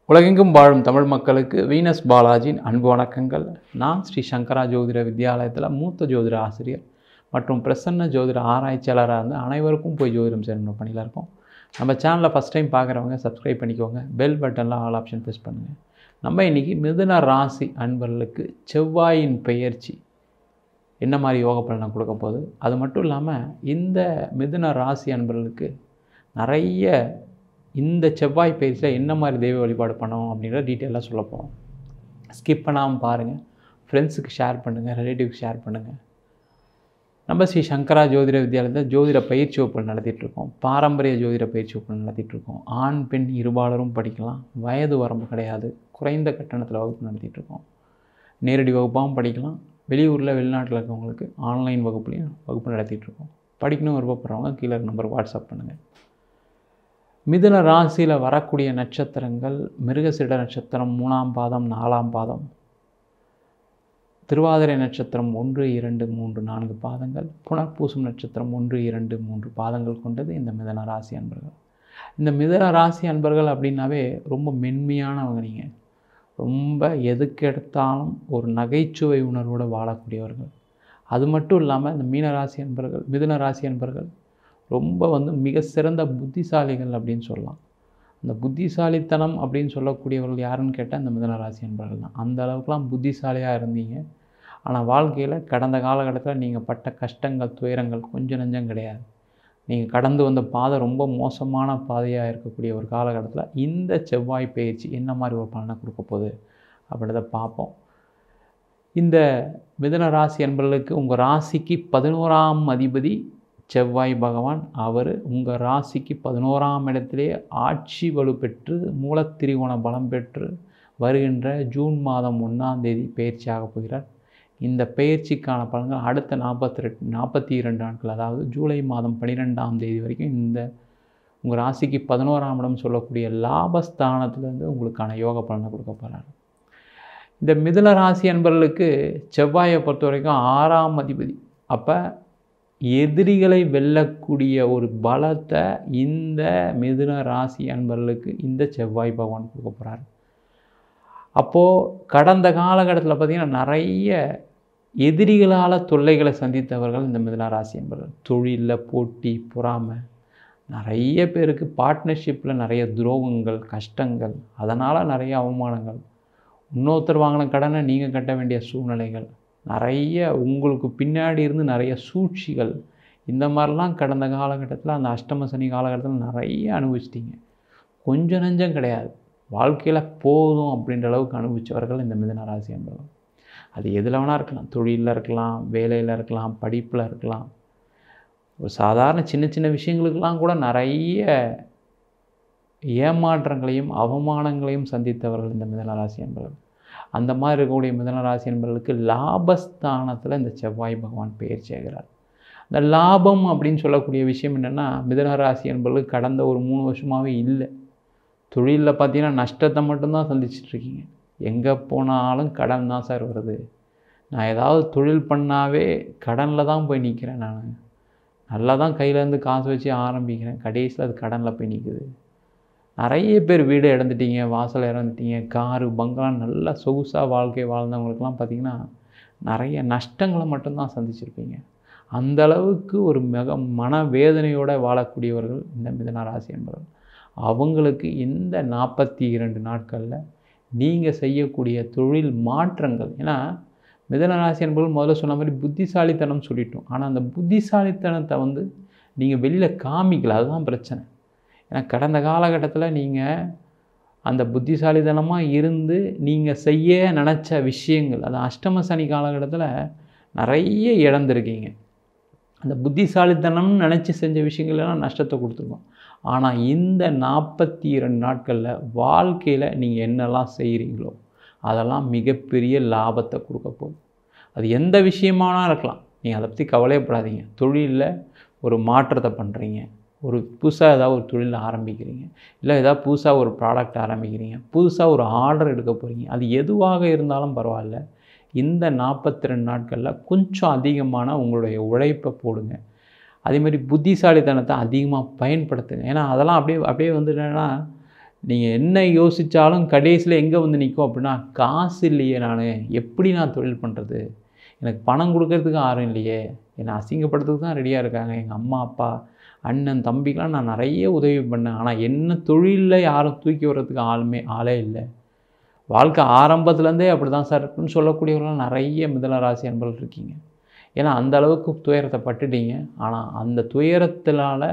உலகெங்கும் வாழும் தமிழ் மக்களுக்கு வீனஸ் பாலாஜியின் அன்பு வணக்கங்கள். நான் ஸ்ரீ சங்கரா ஜோதிட வித்யாலயத்தில் மூத்த ஜோதிட ஆசிரியர் மற்றும் பிரசன்ன ஜோதிட ஆராய்ச்சியாளராக இருந்து அனைவருக்கும் போய் ஜோதிடம் செய்யணும் பணியில் இருக்கோம். நம்ம சேனலில் ஃபஸ்ட் டைம் பார்க்குறவங்க சப்ஸ்கிரைப் பண்ணிக்கோங்க. பெல் பட்டனில் ஆல் ஆப்ஷன் ப்ரெஸ் பண்ணுங்கள். நம்ம இன்றைக்கி மிதுன ராசி அன்பர்களுக்கு செவ்வாயின் பெயர்ச்சி என்ன மாதிரி யோக பலனை கொடுக்க போகுது, அது மட்டும் இல்லாமல் இந்த மிதுன ராசி அன்பர்களுக்கு நிறைய இந்த செவ்வாய் பயிற்சியில் என்ன மாதிரி தெய்வ வழிபாடு பண்ணணும் அப்படின்ற டீட்டெயிலாக சொல்ல போகிறோம். ஸ்கிப் பண்ணாமல் பாருங்கள், ஃப்ரெண்ட்ஸுக்கு ஷேர் பண்ணுங்கள், ரிலேட்டிவ்க்கு ஷேர் பண்ணுங்கள். நம்ம ஸ்ரீ சங்கரா ஜோதிட வித்யாலயத்தில் ஜோதிட பயிற்சி வகுப்புகள் நடத்திட்டுருக்கோம். பாரம்பரிய ஜோதிட பயிற்சி வகுப்புகள் நடத்திட்டுருக்கோம். ஆண் பெண் இருபாலரும் படிக்கலாம். வயது வரம்பு கிடையாது. குறைந்த கட்டணத்தில் வகுப்பு நடத்திட்டுருக்கோம். நேரடி வகுப்பாகவும் படிக்கலாம். வெளியூரில் வெளிநாட்டில் இருக்கவங்களுக்கு ஆன்லைன் வகுப்புலையும் வகுப்பு நடத்திட்டுருக்கோம். படிக்கணும் விருப்பப்படுறவங்க கீழே நம்பருக்கு வாட்ஸ்அப் பண்ணுங்கள். மிதுன ராசியில் வரக்கூடிய நட்சத்திரங்கள் மிருகசீட நட்சத்திரம் 3ஆம் பாதம் 4ஆம் பாதம், திருவாதிரை நட்சத்திரம் 1, 2, 3, 4 பாதங்கள், புனர்பூசம் நட்சத்திரம் 1, 2, 3 பாதங்கள் கொண்டது இந்த மிதுன ராசி அன்பர்கள். இந்த மிதுன ராசி அன்பர்கள் அப்படின்னாவே ரொம்ப மென்மையானவங்க. நீங்கள் ரொம்ப எதுக்கு எடுத்தாலும் ஒரு நகைச்சுவை உணர்வோடு வாழக்கூடியவர்கள். அது மட்டும் இல்லாமல் இந்த மிதுன ராசி அன்பர்கள் ரொம்ப மிக சிறந்த புத்திசாலிகள் அப்படின்னு சொல்லலாம். அந்த புத்திசாலித்தனம் அப்படின்னு சொல்லக்கூடியவர்கள் யாருன்னு கேட்டால் இந்த மிதுன ராசி அன்பர்கள் தான். அந்த அளவுக்குலாம் புத்திசாலியாக இருந்தீங்க. ஆனால் வாழ்க்கையில் கடந்த காலகட்டத்தில் நீங்கள் பட்ட கஷ்டங்கள் துயரங்கள் கொஞ்சம் நஞ்சம் கிடையாது. நீங்கள் கடந்து வந்த பாதை ரொம்ப மோசமான பாதையாக இருக்கக்கூடிய ஒரு காலகட்டத்தில் இந்த செவ்வாய் பயிற்சி என்ன மாதிரி ஒரு பலனை கொடுக்க போகுது அப்படின்றத பார்ப்போம். இந்த மிதுன ராசி அன்பர்களுக்கு உங்கள் ராசிக்கு 11ஆம் அதிபதி செவ்வாய் பகவான். அவர் உங்கள் ராசிக்கு 11ஆம் இடத்திலே ஆட்சி வலு பெற்று மூலத்திரிகோண பலம் பெற்று வருகின்ற ஜூன் மாதம் 1ஆம் தேதி பயிற்சியாக போகிறார். இந்த பயிற்சிக்கான பலன்கள் அடுத்த 42 நாட்கள், அதாவது ஜூலை மாதம் 12ஆம் தேதி வரைக்கும் இந்த உங்கள் ராசிக்கு 11ஆம் இடம் சொல்லக்கூடிய லாபஸ்தானத்திலேருந்து உங்களுக்கான யோக பலனை கொடுக்க போகிறார். இந்த மிதுன ராசி அன்பர்களுக்கு செவ்வாயை பொறுத்த வரைக்கும் 6ஆம் அதிபதி. அப்போ எதிரிகளை வெல்லக்கூடிய ஒரு பலத்தை இந்த மிதுன ராசி அன்பர்களுக்கு இந்த செவ்வாய் பகவான் கொடுக்க போகிறார். அப்போது கடந்த காலகட்டத்தில் பார்த்திங்கன்னா நிறைய எதிரிகளால் தொல்லைகளை சந்தித்தவர்கள் இந்த மிதுன ராசி அன்பர்கள். தொழிலில் போட்டி பொறாமை, நிறைய பேருக்கு பார்ட்னர்ஷிப்பில் நிறைய துரோகங்கள் கஷ்டங்கள், அதனால் நிறைய அவமானங்கள், இன்னொருத்தர் வாங்கின கடனை நீங்கள் கட்ட வேண்டிய சூழ்நிலைகள், நிறைய உங்களுக்கு பின்னாடி இருந்து நிறைய சூழ்ச்சிகள், இந்த மாதிரிலாம் கடந்த காலகட்டத்தில் அந்த அஷ்டம சனி காலகட்டத்தில் நிறைய அனுபவிச்சிட்டிங்க. கொஞ்சம் நஞ்சம் கிடையாது. வாழ்க்கையில் போதும் அப்படின்ற அளவுக்கு அனுபவித்தவர்கள் இந்த மிதுன ராசி அன்பர்கள். அது எதில் வேணால் இருக்கலாம். தொழிலில் இருக்கலாம், வேலையில் இருக்கலாம், படிப்பில் இருக்கலாம். ஒரு சாதாரண சின்ன சின்ன விஷயங்களுக்கெல்லாம் கூட நிறைய ஏமாற்றங்களையும் அவமானங்களையும் சந்தித்தவர்கள் இந்த மிதுன ராசி அன்பர்கள். அந்த மாதிரி இருக்கக்கூடிய மிதுன ராசி என்பவர்களுக்கு லாபஸ்தானத்தில் இந்த செவ்வாய் பகவான் பெயர்ச்சி ஆகிறார். இந்த லாபம் அப்படின்னு சொல்லக்கூடிய விஷயம் என்னென்னா, மிதுன ராசி என்பவர்களுக்கு கடந்த ஒரு 3 வருஷமாகவே இல்லை. தொழிலில் பார்த்தீங்கன்னா நஷ்டத்தை மட்டும்தான் சந்திச்சிட்ருக்கீங்க. எங்கே போனாலும் கடன் தான் சார் வருது. நான் ஏதாவது தொழில் பண்ணாவே கடனில் தான் போய் நிற்கிறேன். நான் நல்லா தான் கையிலேருந்து காசு வச்சு ஆரம்பிக்கிறேன், கடைசியில் அது கடனில் போய் நிற்குது. நிறைய பேர் வீடு இழந்துட்டீங்க, வாசல் இறந்துட்டீங்க, காரு பங்களா நல்லா சொகுசாக வாழ்க்கை வாழ்ந்தவங்களுக்கெல்லாம் பார்த்திங்கன்னா நிறைய நஷ்டங்களை மட்டும்தான் சந்திச்சிருப்பீங்க. அந்தளவுக்கு ஒரு மிக மனவேதனையோடு வாழக்கூடியவர்கள் இந்த மிதுன ராசி என்பவர்கள். அவங்களுக்கு இந்த 42 நாட்களில் நீங்கள் செய்யக்கூடிய தொழில் மாற்றங்கள், ஏன்னா மிதுன ராசி என்பவர்கள் முதல்ல சொன்ன மாதிரி புத்திசாலித்தனம் சொல்லிட்டோம். ஆனால் அந்த புத்திசாலித்தனத்தை நீங்கள் வெளியில் காமிக்கல, அதுதான் பிரச்சனை. ஏன்னா கடந்த காலகட்டத்தில் நீங்கள் அந்த புத்திசாலித்தனமாக இருந்து நீங்கள் செய்ய நினச்ச விஷயங்கள், அது அஷ்டம சனி காலகட்டத்தில் நிறைய இழந்திருக்கீங்க. அந்த புத்திசாலித்தனம்னு நினச்சி செஞ்ச விஷயங்கள்லாம் நஷ்டத்தை கொடுத்துருக்கோம். ஆனால் இந்த 42 நாட்களில் வாழ்க்கையில் நீங்கள் என்னெல்லாம் செய்கிறீங்களோ அதெல்லாம் மிகப்பெரிய லாபத்தை கொடுக்க போகுது. அது எந்த விஷயமானா இருக்கலாம். நீங்கள் அதை பற்றி கவலைப்படாதீங்க. தொழிலில் ஒரு மாற்றத்தை பண்ணுறீங்க, ஒரு புதுசாக ஏதாவது ஒரு தொழில் ஆரம்பிக்கிறீங்க, இல்லை ஏதாவது புதுசாக ஒரு ப்ராடக்ட் ஆரம்பிக்கிறீங்க, புதுசாக ஒரு ஆர்டர் எடுக்க போகிறீங்க, அது எதுவாக இருந்தாலும் பரவாயில்ல. இந்த 42 நாட்களில் கொஞ்சம் அதிகமான உங்களுடைய உழைப்பை போடுங்க. அதேமாதிரி புத்திசாலித்தனத்தை அதிகமாக பயன்படுத்துங்க. ஏன்னா அதெல்லாம் அப்படியே என்னென்னா நீங்கள் என்ன யோசித்தாலும் கடைசியில் எங்கே வந்து நிற்கும் அப்படின்னா, காசு இல்லையே, எப்படி நான் தொழில் பண்ணுறது, எனக்கு பணம் கொடுக்கறதுக்கு யாரும் இல்லையே, என்னை அசிங்கப்படுறதுக்கு தான் ரெடியாக இருக்காங்க எங்கள் அம்மா அப்பா அண்ணன் தம்பிக்கெலாம் நான் நிறைய உதவி பண்ணேன், ஆனால் என்ன தொழிலில் யாரும் தூக்கி வர்றதுக்கு ஆளே இல்லை, வாழ்க்கை ஆரம்பத்துலேருந்தே அப்படி தான் சார் இருக்குன்னு சொல்லக்கூடியவர்களாம் நிறைய மிதுன ராசி அன்பர்கள் இருக்கீங்க. ஏன்னா அந்த அளவுக்கு துயரத்தை பட்டுட்டீங்க. ஆனால் அந்த துயரத்தினால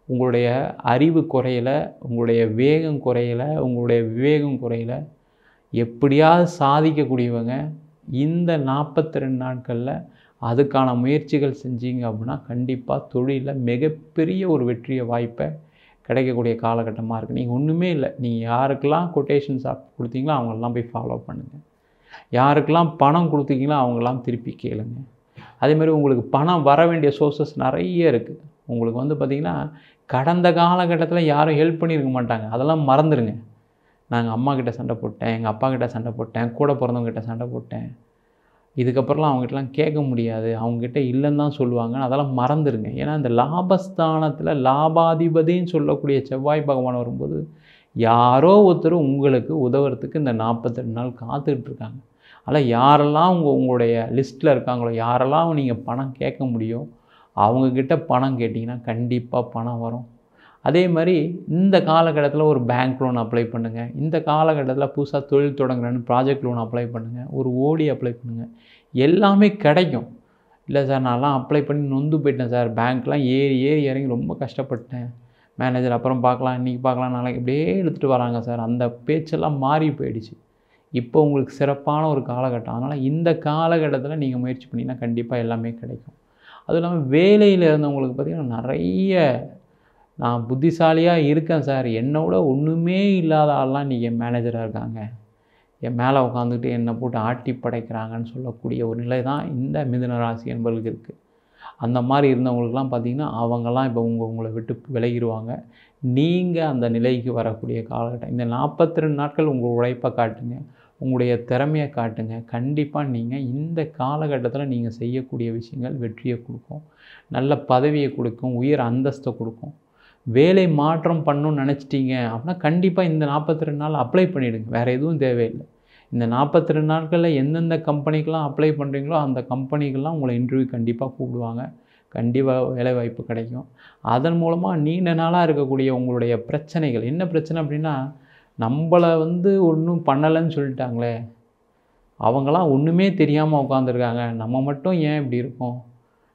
உங்களுடைய அறிவு குறையல, உங்களுடைய வேகம் குறையல, உங்களுடைய விவேகம் குறையல. எப்படியாவது சாதிக்கக்கூடியவங்க இந்த 42 நாட்களில் அதுக்கான முயற்சிகள் செஞ்சீங்க அப்படின்னா கண்டிப்பாக தொழிலில் மிகப்பெரிய ஒரு வெற்றிய வாய்ப்பை கிடைக்கக்கூடிய காலகட்டமாக இருக்குது. நீங்கள் ஒன்றுமே இல்லை, நீங்கள் யாருக்கெல்லாம் கொட்டேஷன்ஸ் கொடுத்தீங்களோ அவங்களெல்லாம் போய் ஃபாலோ பண்ணுங்கள். யாருக்கெல்லாம் பணம் கொடுத்தீங்களோ அவங்களாம் திருப்பி கேளுங்க. அதேமாதிரி உங்களுக்கு பணம் வர வேண்டிய சோர்ஸஸ் நிறைய இருக்குது. உங்களுக்கு வந்து பார்த்திங்கன்னா கடந்த காலகட்டத்தில் யாரும் ஹெல்ப் பண்ணியிருக்க மாட்டாங்க, அதெல்லாம் மறந்துடுங்க. நாங்கள் அம்மாக்கிட்ட சண்டை போட்டேன், எங்கள் அப்பாக்கிட்ட சண்டை போட்டேன், கூட பிறந்தவங்ககிட்ட சண்டை போட்டேன், இதுக்கப்புறம்லாம் அவங்ககிட்டலாம் கேட்க முடியாது, அவங்ககிட்ட இல்லைன்னு தான் சொல்லுவாங்க, அதெல்லாம் மறந்துடுங்க. ஏன்னா இந்த லாபஸ்தானத்தில் லாபாதிபதின்னு சொல்லக்கூடிய செவ்வாய் பகவான் வரும்போது யாரோ ஒருத்தர் உங்களுக்கு உதவுறதுக்கு இந்த 42 நாள் காத்துட்ருக்காங்க. அதில் யாரெல்லாம் உங்களுடைய லிஸ்ட்டில் இருக்காங்களோ, யாரெல்லாம் நீங்கள் பணம் கேட்க முடியும் அவங்கக்கிட்ட பணம் கேட்டிங்கன்னா கண்டிப்பாக பணம் வரும். அதே மாதிரி இந்த காலகட்டத்தில் ஒரு பேங்க் லோன் அப்ளை பண்ணுங்கள். இந்த காலகட்டத்தில் புதுசாக தொழில் தொடங்குறேன்னு ப்ராஜெக்ட் லோன் அப்ளை பண்ணுங்கள், ஒரு ஓடி அப்ளை பண்ணுங்கள், எல்லாமே கிடைக்கும். இல்லை சார் நான்லாம் அப்ளை பண்ணி நொந்து போயிட்டேன் சார், பேங்க்லாம் ஏறி இறங்கி ரொம்ப கஷ்டப்பட்டேன், மேனேஜர் அப்புறம் பார்க்கலாம், இன்றைக்கி பார்க்கலாம், நாளைக்கு இப்படியே எடுத்துகிட்டு வராங்க சார், அந்த பேச்செல்லாம் மாறி போயிடுச்சு. இப்போ உங்களுக்கு சிறப்பான ஒரு காலகட்டம். அதனால் இந்த காலகட்டத்தில் நீங்கள் முயற்சி பண்ணிங்கன்னா கண்டிப்பாக எல்லாமே கிடைக்கும். அதுவும் இல்லாமல் வேலையில் இருந்தவங்களுக்கு பார்த்திங்கன்னா நிறைய நான் புத்திசாலியாக இருக்கேன் சார், என்னோட ஒன்றுமே இல்லாத ஆள்லாம் இன்றைக்கி என் மேனேஜராக இருக்காங்க, என் மேலே உட்காந்துக்கிட்டு என்னை போட்டு ஆட்டி படைக்கிறாங்கன்னு சொல்லக்கூடிய ஒரு நிலை தான் இந்த மிதுன ராசி என்பவர்களுக்கு இருக்குது. அந்த மாதிரி இருந்தவங்களுக்கெல்லாம் பார்த்திங்கன்னா அவங்கெல்லாம் இப்போ உங்களை விட்டு விலகிடுவாங்க. நீங்கள் அந்த நிலைக்கு வரக்கூடிய காலகட்டம். இந்த 42 நாட்கள் உங்கள் உழைப்பை காட்டுங்க, உங்களுடைய திறமையை காட்டுங்க. கண்டிப்பாக நீங்கள் இந்த காலகட்டத்தில் நீங்கள் செய்யக்கூடிய விஷயங்கள் வெற்றியை கொடுக்கும், நல்ல பதவியை கொடுக்கும், உயர் அந்தஸ்தை கொடுக்கும். வேலை மாற்றம் பண்ணணும்னு நினச்சிட்டிங்க அப்படின்னா கண்டிப்பாக இந்த 42 நாள் அப்ளை பண்ணிவிடுங்க, வேறு எதுவும் தேவையில்லை. இந்த 42 நாட்களில் எந்தெந்த கம்பெனிக்கெலாம் அப்ளை பண்ணுறீங்களோ அந்த கம்பெனிக்கெல்லாம் உங்களை இன்டர்வியூ கண்டிப்பாக கூப்பிடுவாங்க, கண்டிப்பாக வேலைவாய்ப்பு கிடைக்கும். அதன் மூலமாக நீண்ட நாளாக இருக்கக்கூடிய உங்களுடைய பிரச்சனைகள், என்ன பிரச்சனை அப்படின்னா நம்மளை வந்து ஒன்றும் பண்ணலைன்னு சொல்லிட்டாங்களே, அவங்களாம் ஒன்றுமே தெரியாமல் உட்காந்துருக்காங்க, நம்ம மட்டும் ஏன் இப்படி இருக்கோம்,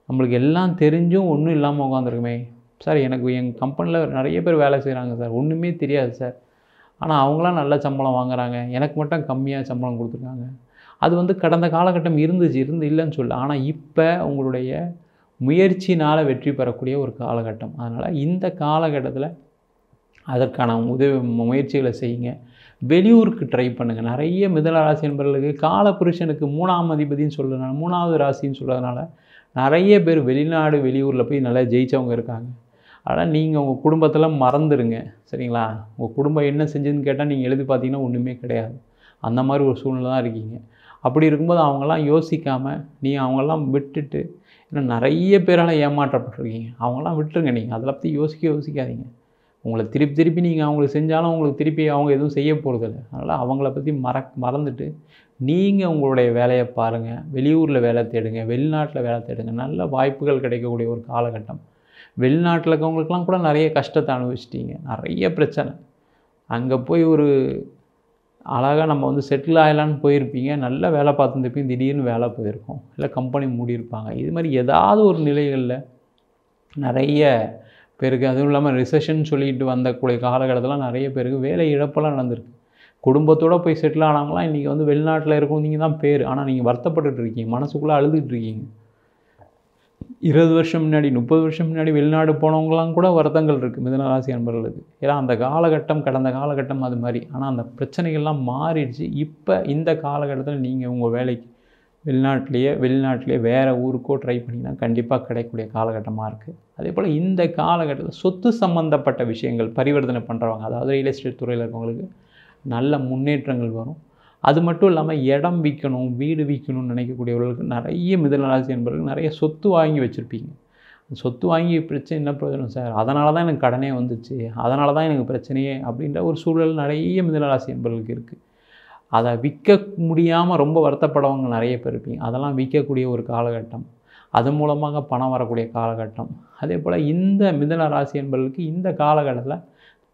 நம்மளுக்கு எல்லாம் தெரிஞ்சும் ஒன்றும் இல்லாமல் உட்காந்துருக்குமே சார், எனக்கு எங்கள் கம்பெனியில் நிறைய பேர் வேலை செய்கிறாங்க சார், ஒன்றுமே தெரியாது சார், ஆனால் அவங்களாம் நல்ல சம்பளம் வாங்குகிறாங்க, எனக்கு மட்டும் கம்மியாக சம்பளம் கொடுத்துருக்காங்க. அது வந்து கடந்த காலகட்டம் இல்லைன்னு சொல்ல, ஆனால் இப்போ உங்களுடைய முயற்சினால் வெற்றி பெறக்கூடிய ஒரு காலகட்டம். அதனால் இந்த காலகட்டத்தில் அதற்கான முயற்சிகளை செய்யுங்க. வெளியூருக்கு ட்ரை பண்ணுங்கள். நிறைய மிதுன ராசி என்பவர்களுக்கு காலபுருஷனுக்கு 3ஆம் அதிபதினு சொல்கிறதுனால, 3ஆவது ராசின்னு சொல்கிறதுனால நிறைய பேர் வெளிநாடு வெளியூரில் போய் நல்லா ஜெயித்தவங்க இருக்காங்க. அதனால் நீங்கள் உங்கள் குடும்பத்தில் மறந்துடுங்க, சரிங்களா? உங்கள் குடும்பம் என்ன செஞ்சதுன்னு கேட்டால் நீங்கள் எழுதி பார்த்தீங்கன்னா ஒன்றுமே கிடையாது, அந்த மாதிரி ஒரு சூழ்நிலை தான் இருக்கீங்க. அப்படி இருக்கும்போது அவங்களாம் யோசிக்காமல் நீங்கள் அவங்களாம் விட்டுட்டு, ஏன்னா நிறைய பேரால் ஏமாற்றப்பட்டிருக்கீங்க, அவங்களாம் விட்டுருங்க. நீங்கள் அதில் பற்றி யோசிக்காதீங்க. உங்களை திருப்பி நீங்கள் அவங்களுக்கு செஞ்சாலும் உங்களுக்கு திருப்பி அவங்க எதுவும் செய்ய போகிறதில்ல. அதனால் அவங்கள பற்றி மறந்துட்டு நீங்கள் உங்களுடைய வேலையை பாருங்கள். வெளியூரில் வேலை தேடுங்க, வெளிநாட்டில் வேலை தேடுங்க. நல்ல வாய்ப்புகள் கிடைக்கக்கூடிய ஒரு காலகட்டம். வெளிநாட்டில் இருக்கவங்களுக்கெல்லாம் கூட நிறைய கஷ்டத்தை அனுபவிச்சிட்டிங்க, நிறைய பிரச்சனை. அங்கே போய் ஒரு அழகாக நம்ம வந்து செட்டில் ஆகலான்னு போயிருப்பீங்க, நல்ல வேலை பார்த்துருப்பீங்க, திடீர்னு வேலை போயிருக்கோம், இல்லை கம்பெனி மூடியிருப்பாங்க. இது மாதிரி ஏதாவது ஒரு நிலைகளில் நிறைய பேருக்கு, அதுவும் இல்லாமல் ரிசெஷன் சொல்லிட்டு வந்தக்கூடிய காலகட்டத்தில் நிறைய பேருக்கு வேலை இழப்பெல்லாம் நடந்திருக்கு. குடும்பத்தோடு போய் செட்டில் ஆனவங்களாம் இன்றைக்கி வந்து வெளிநாட்டில் இருக்கும் நீங்கள் தான் பேர், ஆனால் நீங்கள் வருத்தப்பட்டுட்டு இருக்கீங்க, மனசுக்குள்ளே அழுதுகிட்டு இருக்கீங்க. 20 வருஷம் முன்னாடி 30 வருஷம் முன்னாடி வெளிநாடு போனவங்களாம் கூட வருத்தங்கள் இருக்குது மிதுன ராசி அன்பர்களுக்கு. ஏன்னா அந்த காலகட்டம் கடந்த காலகட்டம் அது மாதிரி. ஆனால் அந்த பிரச்சனைகள்லாம் மாறிடுச்சு. இப்போ இந்த காலகட்டத்தில் நீங்கள் உங்கள் வேலைக்கு வெளிநாட்டிலேயே வேறு ஊருக்கோ ட்ரை பண்ணிங்கன்னா கண்டிப்பாக கிடைக்கக்கூடிய காலகட்டமாக இருக்குது. அதே போல் இந்த காலகட்டத்தில் சொத்து சம்மந்தப்பட்ட விஷயங்கள் பரிவர்த்தனை பண்ணுறவங்க, அதாவது ரியல் எஸ்டேட் துறையில் இருக்கவங்களுக்கு நல்ல முன்னேற்றங்கள் வரும். அது மட்டும் இல்லாமல் இடம் விற்கணும், வீடு விற்கணும்னு நினைக்கக்கூடியவர்களுக்கு நிறைய மிதுன ராசி என்பவர்கள் நிறைய சொத்து வாங்கி வச்சுருப்பீங்க. சொத்து வாங்கி பிரச்சனை என்ன பிரயோஜனம் சார், அதனால தான் எனக்கு கடனே வந்துச்சு, அதனால தான் எனக்கு பிரச்சனையே அப்படின்ற ஒரு சூழல் நிறைய மிதுனராசி என்பவர்களுக்கு இருக்குது. அதை விற்க முடியாமல் ரொம்ப வருத்தப்படவங்க நிறைய பேர் இருப்பீங்க. அதெல்லாம் விற்கக்கூடிய ஒரு காலகட்டம், அது மூலமாக பணம் வரக்கூடிய காலகட்டம். அதே போல் இந்த மிதுன ராசி என்பவர்களுக்கு இந்த காலகட்டத்தில்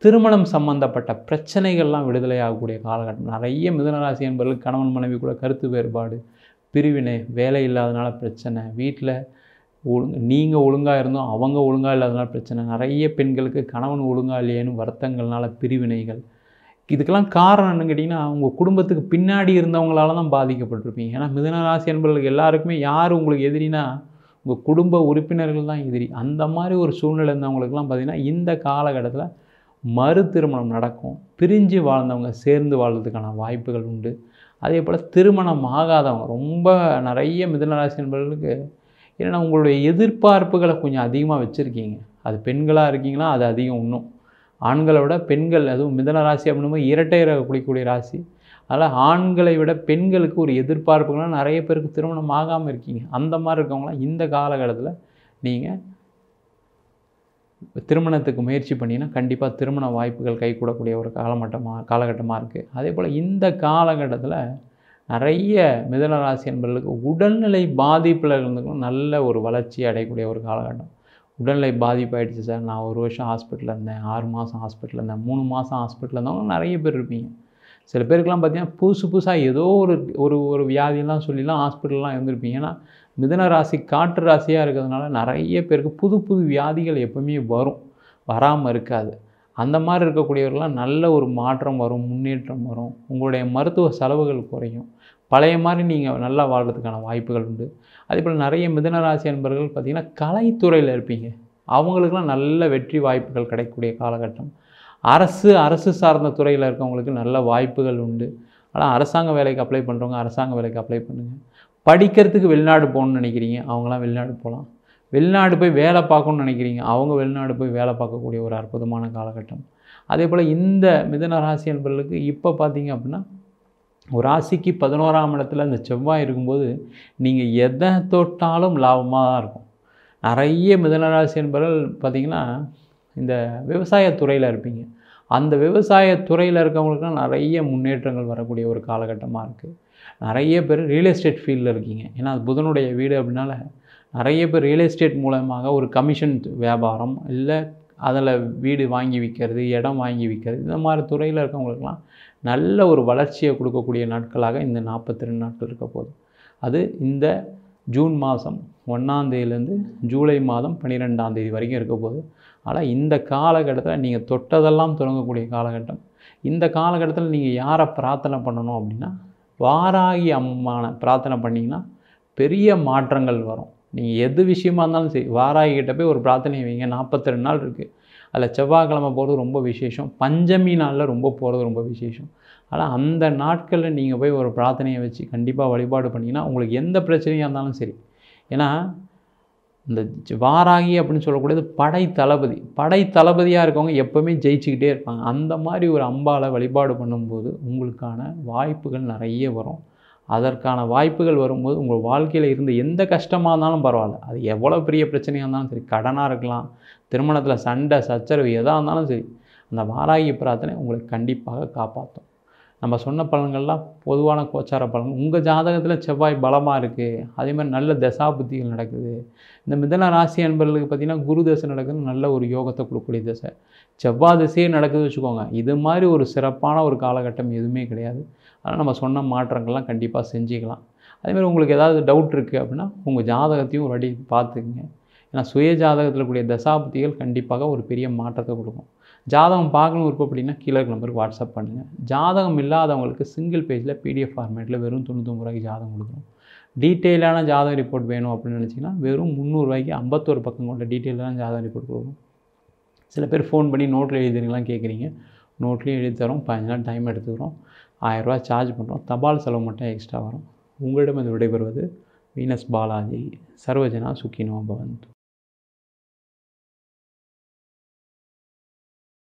திருமணம் சம்பந்தப்பட்ட பிரச்சனைகள்லாம் விடுதலை ஆகக்கூடிய காலகட்டம். நிறைய மிதுன ராசி என்பவர்களுக்கு கணவன் மனைவி கூட கருத்து வேறுபாடு, பிரிவினை, வேலை இல்லாதனால பிரச்சனை, வீட்டில் நீங்கள் ஒழுங்காக இருந்தோம் அவங்க ஒழுங்காக இல்லாதனால பிரச்சனை, நிறைய பெண்களுக்கு கணவன் ஒழுங்காக இல்லையேன்னு வருத்தங்கள்னால பிரிவினைகள். இதுக்கெல்லாம் காரணம் என்னன்னு கேட்டிங்கன்னா, உங்கள் குடும்பத்துக்கு பின்னாடி இருந்தவங்களால தான் பாதிக்கப்பட்டிருப்பீங்க. ஏன்னா மிதுன ராசி என்பவர்களுக்கு எல்லாருக்குமே யார் உங்களுக்கு எதிரினா உங்கள் குடும்ப உறுப்பினர்கள் தான் எதிரி. அந்த மாதிரி ஒரு சூழ்நிலை இருந்தவங்களுக்குலாம் பார்த்திங்கன்னா இந்த காலகட்டத்தில் மறு திருமணம் நடக்கும். பிரிஞ்சு வாழ்ந்தவங்க சேர்ந்து வாழ்றதுக்கான வாய்ப்புகள் உண்டு. அதே போல் திருமணம் ஆகாதவங்க ரொம்ப நிறைய மிதுன ராசி என்பவர்களுக்கு ஏன்னா உங்களுடைய எதிர்பார்ப்புகளை கொஞ்சம் அதிகமாக வச்சுருக்கீங்க. அது பெண்களாக இருக்கீங்கன்னா அது அதிகம் இன்னும். ஆண்களை விட பெண்கள், அதுவும் மிதுன ராசி அப்படின்னும்போது இரட்டை ரக குடிக்கூடிய ராசி. அதனால் ஆண்களை விட பெண்களுக்கு ஒரு எதிர்பார்ப்புகள்லாம் நிறைய பேருக்கு திருமணம் ஆகாமல் இருக்கீங்க. அந்த மாதிரி இருக்கவங்களாம் இந்த காலகட்டத்தில் நீங்கள் திருமணத்துக்கு முயற்சி பண்ணிங்கன்னா கண்டிப்பாக திருமண வாய்ப்புகள் கைகூடக்கூடிய ஒரு காலகட்டமாக இருக்குது. அதே போல் இந்த காலகட்டத்தில் நிறைய மிதுன ராசி என்பவர்களுக்கு உடல்நிலை பாதிப்பில் இருந்துக்கும் நல்ல ஒரு வளர்ச்சி அடையக்கூடிய ஒரு காலகட்டம். உடல்நிலை பாதிப்பு ஆகிடுச்சு சார், நான் 1 வருஷம் ஹாஸ்பிட்டலில் இருந்தேன், 6 மாதம் ஹாஸ்பிட்டலில் இருந்தேன், 3 மாதம் ஹாஸ்பிட்டலில் இருந்தவங்க நிறைய பேர் இருப்பீங்க. சில பேருக்குலாம் பார்த்திங்கன்னா புதுசாக ஏதோ ஒரு வியாதியெல்லாம் சொல்லிலாம் ஹாஸ்பிட்டல்லாம் இருந்திருப்பீங்க. ஏன்னா மிதுன ராசி காற்று ராசியாக இருக்கிறதுனால நிறைய பேருக்கு புது வியாதிகள் எப்பவுமே வரும், வராமல் இருக்காது. அந்த மாதிரி இருக்கக்கூடியவர்களாம் நல்ல ஒரு மாற்றம் வரும், முன்னேற்றம் வரும். உங்களுடைய மருத்துவ செலவுகள் குறையும். பழைய மாதிரி நீங்கள் நல்லா வாழ்கிறதுக்கான வாய்ப்புகள் உண்டு. அதேபோல் நிறைய மிதுன ராசி என்பவர்கள் பார்த்திங்கன்னா கலைத்துறையில் இருப்பீங்க. அவங்களுக்கெல்லாம் நல்ல வெற்றி வாய்ப்புகள் கிடைக்கக்கூடிய காலகட்டம். அரசு சார்ந்த துறையில் இருக்கவங்களுக்கு நல்ல வாய்ப்புகள் உண்டு. ஆனால் அரசாங்க வேலைக்கு அப்ளை பண்ணுறவங்க அரசாங்க வேலைக்கு அப்ளை பண்ணுங்கள். படிக்கிறதுக்கு வெளிநாடு போகணுன்னு நினைக்கிறீங்க, அவங்களாம் வெளிநாடு போகலாம். வெளிநாடு போய் வேலை பார்க்கணுன்னு நினைக்கிறீங்க, அவங்க வெளிநாடு போய் வேலை பார்க்கக்கூடிய ஒரு அற்புதமான காலகட்டம். அதே போல் இந்த மிதுன ராசி என்பவர்களுக்கு இப்போ பார்த்தீங்க அப்படின்னா ஒரு ராசிக்கு 11ஆம் இடத்துல இந்த செவ்வாய் இருக்கும்போது நீங்கள் எதை தொட்டாலும் லாபமாக தான் இருக்கும். நிறைய மிதுன ராசி என்பவர்கள் பார்த்திங்கன்னா இந்த விவசாயத்துறையில் இருப்பீங்க. அந்த விவசாயத்துறையில் இருக்கவங்களுக்குலாம் நிறைய முன்னேற்றங்கள் வரக்கூடிய ஒரு காலகட்டமாக இருக்குது. நிறைய பேர் ரியல் எஸ்டேட் ஃபீல்டில் இருக்கீங்க. ஏன்னா அது புதனுடைய வீடு அப்படின்னால நிறைய பேர் ரியல் எஸ்டேட் மூலமாக ஒரு கமிஷன் வியாபாரம், இல்லை அதில் வீடு வாங்கி விற்கிறது, இடம் வாங்கி விற்கிறது, இந்த மாதிரி துறையில் இருக்கவங்களுக்கெல்லாம் நல்ல ஒரு வளர்ச்சியை கொடுக்கக்கூடிய நாட்களாக இந்த 42 நாட்கள் இருக்க போகுது. அது இந்த ஜூன் மாதம் 1ஆம் தேதியிலேருந்து ஜூலை மாதம் 12ஆம் தேதி வரைக்கும் இருக்க போகுது. ஆனால் இந்த காலகட்டத்தில் நீங்கள் தொட்டதெல்லாம் தொடங்கக்கூடிய காலகட்டம். இந்த காலகட்டத்தில் நீங்கள் யாரை பிரார்த்தனை பண்ணணும் அப்படின்னா வாராகி அம்மான பிரார்த்தனை பண்ணிங்கன்னா பெரிய மாற்றங்கள் வரும். நீங்கள் எது விஷயமா இருந்தாலும் சரி வாராகிக்கிட்ட போய் ஒரு பிரார்த்தனை வைங்க. 42 நாள் இருக்குது. அதில் செவ்வாய்க்கிழமை போகிறது ரொம்ப விசேஷம், பஞ்சமி நாளில் ரொம்ப போகிறது ரொம்ப விசேஷம். ஆனால் அந்த நாட்களில் நீங்கள் போய் ஒரு பிரார்த்தனையை வச்சு கண்டிப்பாக வழிபாடு பண்ணிங்கன்னா உங்களுக்கு எந்த பிரச்சனையாக இருந்தாலும் சரி. ஏன்னா இந்த வாராகி அப்படின்னு சொல்லக்கூடியது படை தளபதியாக இருக்கவங்க எப்போவுமே ஜெயிச்சுக்கிட்டே இருப்பாங்க. அந்த மாதிரி ஒரு அம்பாவை வழிபாடு பண்ணும்போது உங்களுக்கான வாய்ப்புகள் நிறைய வரும். அதற்கான வாய்ப்புகள் வரும்போது உங்கள் வாழ்க்கையில் இருந்த எந்த கஷ்டமாக இருந்தாலும் பரவாயில்ல, அது எவ்வளோ பெரிய பிரச்சனையாக இருந்தாலும் சரி, கடனாக இருக்கலாம், திருமணத்தில் சண்டை சச்சரவு எதாக இருந்தாலும் சரி, அந்த வாராகி பிரார்த்தனை உங்களை கண்டிப்பாக காப்பாற்றும். நம்ம சொன்ன பலன்கள்லாம் பொதுவான கோச்சார பலன்கள். உங்கள் ஜாதகத்தில் செவ்வாய் பலமாக இருக்குது, அதேமாதிரி நல்ல தசாபுத்திகள் நடக்குது. இந்த மிதுன ராசி அன்பர்களுக்கு பார்த்திங்கன்னா குரு தசை நடக்குது, நல்ல ஒரு யோகத்தை கொடுக்கக்கூடிய தசை. செவ்வாய் திசையே நடக்குது வச்சுக்கோங்க, இது மாதிரி ஒரு சிறப்பான ஒரு காலகட்டம் எதுவுமே கிடையாது. அதனால் நம்ம சொன்ன மாற்றங்கள்லாம் கண்டிப்பாக செஞ்சுக்கலாம். அதேமாதிரி உங்களுக்கு ஏதாவது டவுட் இருக்குது அப்படின்னா உங்கள் ஜாதகத்தையும் ஒரு வாட்டி பார்த்துக்குங்க. ஏன்னா சுய ஜாதகத்தில் கூடிய தசாபுத்திகள் கண்டிப்பாக ஒரு பெரிய மாற்றத்தை கொடுக்கும். ஜாதகம் பார்க்கணும் விருப்பம் அப்படின்னா கீழே இருக்க நம்பருக்கு வாட்ஸ்அப் பண்ணுங்கள். ஜாதகம் இல்லாதவங்களுக்கு சிங்கிள் பேஜில் PDF ஃபார்மேட்டில் வெறும் 99 ரூபாய்க்கு ஜாதகம் கொடுக்குறோம். டீட்டெயிலான ஜாதக ரிப்போர்ட் வேணும் அப்படின்னு நினச்சிங்கன்னா வெறும் 300 ரூபாய்க்கு 51 பக்கம் கொண்ட டீட்டெயிலான ஜாதக ரிப்போர்ட் கொடுக்குறோம். சில பேர் ஃபோன் பண்ணி நோட்டில் எழுதுறீங்களாம் கேட்குறீங்க. நோட்லேயும் எழுதி தரோம், 15 நாள் டைம் எடுத்துக்கிறோம், 1000 ரூபா சார்ஜ் பண்ணுறோம். தபால் செலவு மட்டும் எக்ஸ்ட்ரா வரும். உங்களிடம் இது விடைபெறுவது வீனஸ் பாலாஜி. சர்வஜனா சுக்கினோ பவந்து.